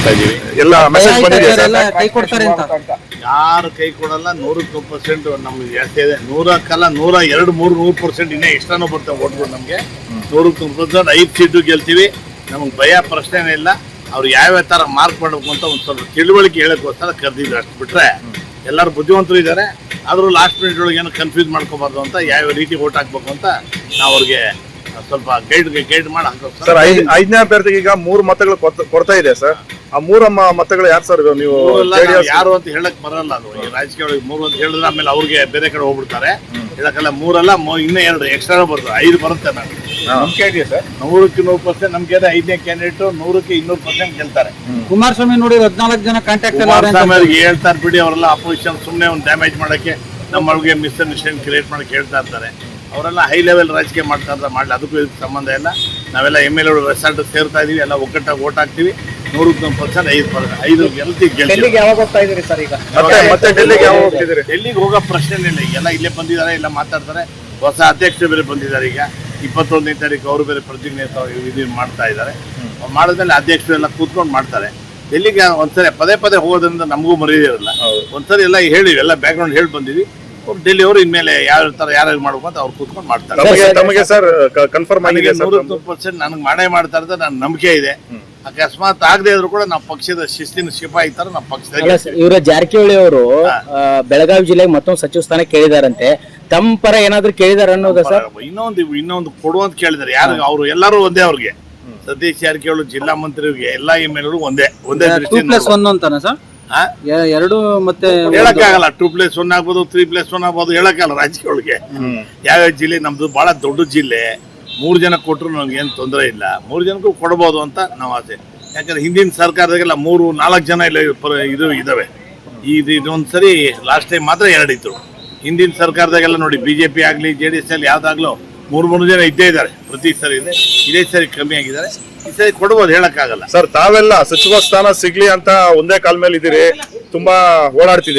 ಮಾಡ್ತಾ ಇದೀವಿ. ಎಲ್ಲ ಮೆಸೇಜ್ ಬಂದಿದೆ ಸರ್. ಕೈ ಕೊಡ್ತಾರೆ ಅಂತ ಯಾರು ಕೈ ಕೊಡಲ್ಲ. 100% ನಮ್ಗೆ ಜಾಸ್ತಿ ಇದೆ. 100ಕ್ಕಲ್ಲ 102, 300% ಇನ್ನೇ ಎಕ್ಸ್ಟ್ರಾನು ಬರ್ತವೆ ಓಟ್ಗಳು ನಮಗೆ. 100% 5 ಸೀಟು ಗೆಲ್ತೀವಿ. ನಮಗೆ ಭಯ ಪ್ರಶ್ನೆನೇ ಇಲ್ಲ. ಅವ್ರು ಯಾವ್ಯಾವ ಥರ ಮಾರ್ಕ್ ಮಾಡಬೇಕು ಅಂತ ಒಂದು ಸ್ವಲ್ಪ ತಿಳುವಳಿಕೆ ಹೇಳೋಕ್ಕೋಸ್ಕರ ಕರೆದಿದ್ರು. ಅಷ್ಟು ಬಿಟ್ಟರೆ ಎಲ್ಲರೂ ಬುದ್ಧಿವಂತರು ಇದ್ದಾರೆ. ಆದರೂ ಲಾಸ್ಟ್ ಮಿನಿಟ್ ಒಳಗೆ ಏನೋ ಕನ್ಫ್ಯೂಸ್ ಮಾಡ್ಕೋಬಾರ್ದು ಅಂತ ಯಾವ ರೀತಿ ಓಟ್ ಹಾಕ್ಬೇಕು ಅಂತ ನಾವು ಅವ್ರಿಗೆ ಸ್ವಲ್ಪ ಗೈಡ್ ಮಾಡಿ ಹಾಕೋದು ಸರ್. 5ನೇ ಅಭ್ಯರ್ಥಿಗೆ ಈಗ 3 ಮತಗಳು ಕೊಡ್ತಾ ಇದೆ ಸರ್. ಆ 3 ಮತಗಳು ಯಾರು ಸರ್? ನೀವು ಯಾರು ಅಂತ ಹೇಳಕ್ ಬರಲ್ಲ. ಅದು ಈ ರಾಜಕೀಯ 3 ಅಂತ ಹೇಳಿದ್ರೆ ಆಮೇಲೆ ಅವ್ರಿಗೆ ಬೇರೆ ಕಡೆ ಹೋಗ್ಬಿಡ್ತಾರೆ. ಹೇಳಕ್ಕಲ್ಲ. 3 ಅಲ್ಲ, ಇನ್ನೂ 2 ಎಕ್ಸ್ಟ್ರಾ ಬರ್ತದೆ. 5 ಬರುತ್ತೆ. ನಾನು ನಂಬಿಕೆ ಇದೆಯಾ ಸರ್? 100ಕ್ಕೆ 100% ನಮ್ಗೆ 5ನೇ ಕ್ಯಾಂಡಿಡೇಟ್ 100ಕ್ಕೆ 200% ಗೆಲ್ತಾರೆ. ಕುಮಾರಸ್ವಾಮಿ ನೋಡಿ 14 ಜನ ಕಾಂಟ್ಯಾಕ್ಟ್ ಕುಮಾರಸ್ವಾಮಿ ಅವ್ರಿಗೆ ಹೇಳ್ತಾರೆ ಬಿಡಿ. ಅವರೆಲ್ಲ ಅಪೋಸಿಷನ್ ಸುಮ್ಮನೆ ಒಂದು ಡ್ಯಾಮೇಜ್ ಮಾಡಕ್ಕೆ, ನಮ್ಮೊಳಗೆ ಮಿಸ್ಅಂಡರ್ಸ್ಟ್ಯಾಂಡಿಂಗ್ ಕ್ರಿಯೇಟ್ ಮಾಡಕ್ಕೆ ಹೇಳ್ತಾ ಇರ್ತಾರೆ. ಅವರೆಲ್ಲ ಹೈ ಲೆವೆಲ್ ರಾಜಕೀಯ ಮಾಡ್ತಾ ಇರ್ತಾರೆ. ಮಾಡಲಿ, ಅದಕ್ಕೂ ಇದಕ್ಕೆ ಸಂಬಂಧ ಇಲ್ಲ. ನಾವೆಲ್ಲ MLA ರೆಸಾರ್ಟ್ ಸೇರ್ತಾ ಇದೀವಿ. ಎಲ್ಲ ಒಗ್ಗಟ್ಟಾಗಿ ಓಟ್ ಹಾಕ್ತೀವಿ. 100% 5 ಗೆಲ್ತೀವಿ. ಯಾವಾಗ ಹೋಗ್ತಾ ಇದೀರಿ ಸರ್? ಈಗ ಮತ್ತೆ ಡೆಲ್ಲಿಗೆ ಯಾವಾಗ ಹೋಗ್ತಿದ್ದೀರಿ? ಡೆಲ್ಲಿಗೆ ಹೋಗೋ ಪ್ರಶ್ನೆನೇ ಇಲ್ಲ. ಎಲ್ಲ ಇಲ್ಲೇ ಬಂದಿದ್ದಾರೆ, ಇಲ್ಲ ಮಾತಾಡ್ತಾರೆ. ಹೊಸ ಅಧ್ಯಕ್ಷ ಬೇರೆ ಬಂದಿದ್ದಾರೆ. ಈಗ 21ನೇ ತಾರೀಕು ಅವರು ಬೇರೆ ಪ್ರತಿಜ್ಞೆ ಇದು ಮಾಡ್ತಾ ಇದ್ದಾರೆ. ಮಾಡಿದ್ಮೇಲೆ ಅಧ್ಯಕ್ಷರು ಎಲ್ಲ ಕೂತ್ಕೊಂಡು ಮಾಡ್ತಾರೆ. ಡೆಲ್ಲಿಗೆ ಒಂದ್ಸರಿ ಪದೇ ಹೋಗೋದ್ರಿಂದ ನಮಗೂ ಮರ್ಯಾದೆ ಇರಲ್ಲ. ಒಂದ್ಸರಿ ಎಲ್ಲ ಹೇಳಿ, ಎಲ್ಲ ಬ್ಯಾಕ್ಗ್ರೌಂಡ್ ಹೇಳಿ ಬಂದಿವಿ. ಡೆಲ್ಲಿ ಅವರು ಇನ್ಮೇಲೆ ಯಾವ ತರ ಯಾರು ಮಾಡ್ಬೇಕು ಅಂತ ಅವ್ರು ಕೂತ್ಕೊಂಡು ಮಾಡ್ತಾರೆ. ತಮಗೆ ಸರ್ ಕನ್ಫರ್ಮ್ ಆಗಿದೆ? 100% ನನಗೆ ಮಾಡೇ ಮಾಡ್ತಾ ಇರ್ತಾರೆ. ನನ್ನ ನಂಬಿಕೆ ಇದೆ. ಅಕಸ್ಮಾತ್ ಆಗದೆ ಇದ್ರು ಕೂಡ ನಾವು ಪಕ್ಷದ ಶಿಸ್ತಿನ ಸಿಪಾಯಿ ತರ ನಾವು ಪಕ್ಷದಾಗ. ಇವರು ಜಾರಕಿಹೊಳಿ ಅವರು ಬೆಳಗಾವಿ ಜಿಲ್ಲೆಗೆ ಮತ್ತೊಂದು ಸಚಿವ ಸ್ಥಾನ ಕೇಳಿದಾರಂತೆ. ತಮ್ಮ ಪರ ಏನಾದ್ರು ಕೇಳಿದಾರ ಅನ್ನೋದು ಸರ್? ಇನ್ನೊಂದು ಕೊಡುವಂತ ಕೇಳಿದಾರೆ. ಯಾರು? ಅವರು ಎಲ್ಲರೂ ಒಂದೇ. ಅವ್ರಿಗೆ ಸತೀಶ್ ಜಾರಕಿಹೊಳಿ ಜಿಲ್ಲಾ ಮಂತ್ರಿಗೆ ಎಲ್ಲಾ MLA ಒಂದೇ ದೃಷ್ಟಿಯಿಂದ. 2+1 ಅಂತಾನ ಸರ್? 2 ಮತ್ತೆ ಹೇಳಕ್ಕಾಗಲ್ಲ. 2+1 ಆಗ್ಬೋದು, 3+1 ಆಗ್ಬೋದು, ಹೇಳಕ್ಕಾಗಲ್ಲ. ರಾಜಕೀಯಗಳಿಗೆ ಯಾವ್ಯಾವ ಜಿಲ್ಲೆ ನಮ್ದು ಬಹಳ ದೊಡ್ಡ ಜಿಲ್ಲೆ. 3 ಜನ ಕೊಟ್ಟರು ನಮ್ಗೆ ಏನು ತೊಂದರೆ ಇಲ್ಲ. 3 ಜನಕ್ಕೂ ಕೊಡ್ಬೋದು ಅಂತ ನಾವು ಆಸೆ. ಯಾಕಂದ್ರೆ ಹಿಂದಿನ ಸರ್ಕಾರದಾಗೆಲ್ಲ 3-4 ಜನ ಇಲ್ಲ ಇದು ಇದಾವೆ. ಇದೊಂದ್ಸರಿ ಲಾಸ್ಟ್ ಟೈಮ್ ಮಾತ್ರ 2 ಇತ್ತು. ಹಿಂದಿನ ಸರ್ಕಾರದಾಗೆಲ್ಲ ನೋಡಿ, BJP ಆಗಲಿ JDS ಅಲ್ಲಿ ಯಾವ್ದಾಗ್ಲೂ 3 ಜನ ಇದ್ದೇ ಇದ್ದಾರೆ. ಪ್ರತಿ ಸರಿ ಇದೆ. ಇದೇ ಸರಿ ಕಮ್ಮಿ ಆಗಿದ್ದಾರೆ. ಈ ಸರಿ ಕೊಡ್ಬೋದು, ಹೇಳಕ್ಕಾಗಲ್ಲ ಸರ್. ತಾವೆಲ್ಲ ಸಚಿವ ಸ್ಥಾನ ಸಿಗ್ಲಿ ಅಂತ ಒಂದೇ ಕಾಲ ಮೇಲೆ ಇದ್ದೀರಿ, ತುಂಬಾ ಓಡಾಡ್ತಿದ್ದೀರಿ.